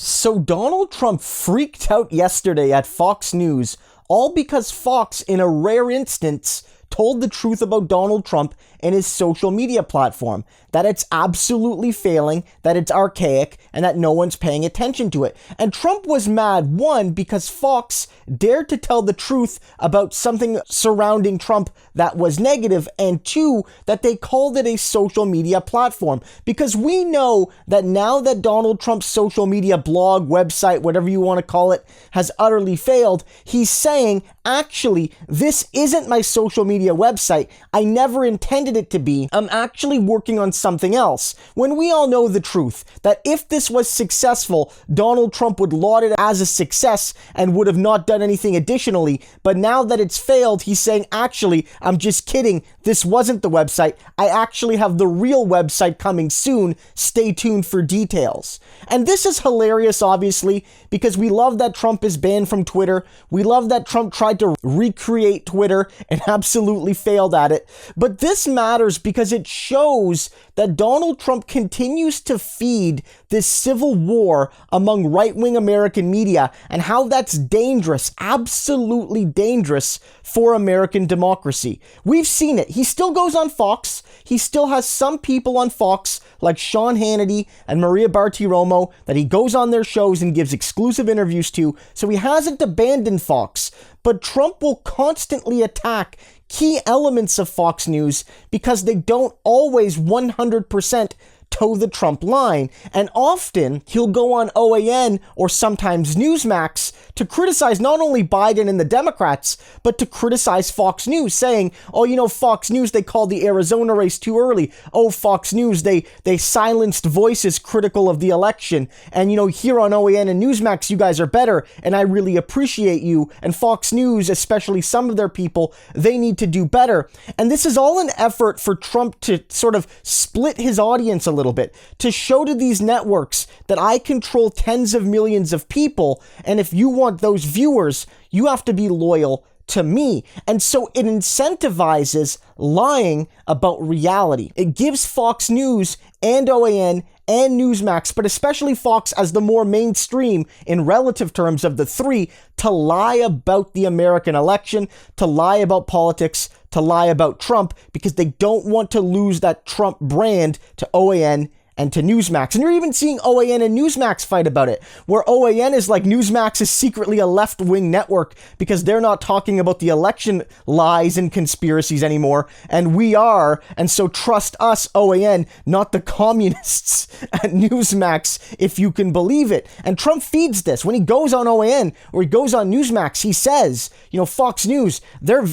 So Donald Trump freaked out yesterday at Fox News, all because Fox, in a rare instance, told the truth about Donald Trump and his social media platform, that it's absolutely failing, that it's archaic, and that no one's paying attention to it. And Trump was mad, one, because Fox dared to tell the truth about something surrounding Trump that was negative, and two, that they called it a social media platform. Because we know that now that Donald Trump's social media blog, website, whatever you want to call it, has utterly failed, he's saying, actually, this isn't my social media website. I never intended it to be. I'm actually working on something else. When we all know the truth, that if this was successful, Donald Trump would laud it as a success and would have not done anything additionally. But now that it's failed, he's saying, actually, I'm just kidding. This wasn't the website. I actually have the real website coming soon. Stay tuned for details. And this is hilarious, obviously, because we love that Trump is banned from Twitter. We love that Trump tried to recreate Twitter and absolutely failed at it. But this matters because it shows that Donald Trump continues to feed this civil war among right-wing American media and how that's dangerous, absolutely dangerous for American democracy. We've seen it. He still goes on Fox. He still has some people on Fox like Sean Hannity and Maria Bartiromo that he goes on their shows and gives exclusive interviews to, so he hasn't abandoned Fox. But Trump will constantly attack key elements of Fox News because they don't always 100% toe the Trump line. And often he'll go on OAN or sometimes Newsmax to criticize not only Biden and the Democrats, but to criticize Fox News, saying, oh, Fox News, they called the Arizona race too early. Oh, Fox News, they silenced voices critical of the election. And, here on OAN and Newsmax, you guys are better. And I really appreciate you. And Fox News, especially some of their people, they need to do better. And this is all an effort for Trump to sort of split his audience a little bit, to show to these networks that I control tens of millions of people, and if you want those viewers, you have to be loyal to me. And so it incentivizes lying about reality. It gives Fox News and OAN and Newsmax, but especially Fox as the more mainstream in relative terms of the three, to lie about the American election, to lie about politics, to lie about Trump, because they don't want to lose that Trump brand to OAN and to Newsmax. And you're even seeing OAN and Newsmax fight about it, where OAN is like Newsmax is secretly a left-wing network because they're not talking about the election lies and conspiracies anymore, and we are, and so trust us, OAN, not the communists at Newsmax, if you can believe it. And Trump feeds this. When he goes on OAN or he goes on Newsmax, he says, Fox News, they're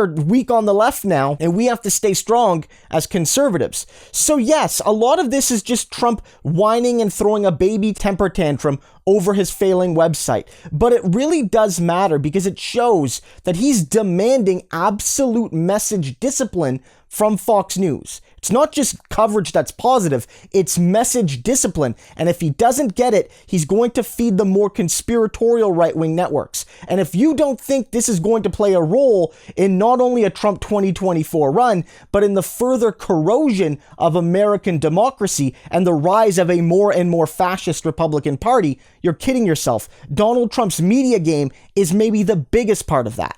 weak on the left now, and we have to stay strong as conservatives. So yes, a lot of this is just Trump whining and throwing a baby temper tantrum over his failing website. But it really does matter because it shows that he's demanding absolute message discipline from Fox News. It's not just coverage that's positive, it's message discipline. And if he doesn't get it, he's going to feed the more conspiratorial right-wing networks. And if you don't think this is going to play a role in not only a Trump 2024 run, but in the further corrosion of American democracy and the rise of a more and more fascist Republican Party, you're kidding yourself. Donald Trump's media game is maybe the biggest part of that.